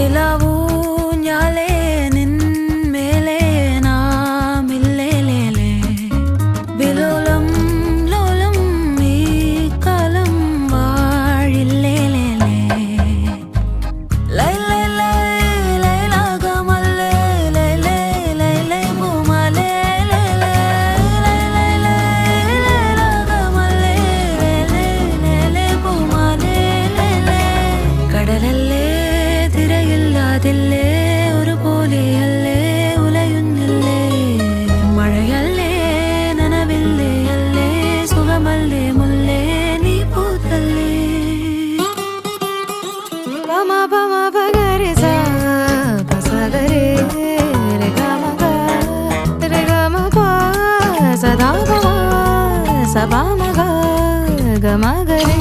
നിലാവൂഞ്ഞാലേ നിൻ മേലേ നാമില്ലേലേ വിലോലം ലോലം ഈ കാലം വാഴില്ലേലേ ലൈ ലൈ ലൈ ലൈലാകമല്ലേ ലൈ ലൈ ലൈ ലൈ പൂമാലേ ലൈ ലൈ ലൈ ലൈലാകമല്ലേ ലൈ ലൈ ലൈ പൂമാലേ ലൈ കടലല്ലേ തിരയില്ലാതില്ലേ ഒരുപോലെയല്ലേ ഉലയുന്നില്ലേ മഴയല്ലേ നനവില്ലേ അല്ലേ സുഖമല്ലേ മുല്ലേ നീ പൂത്തല്ലേ പമ പമ പഗരി സ പസഗരി രെ ഗമ പ സദാ പമ സബ മഗ ഗമ ഗരി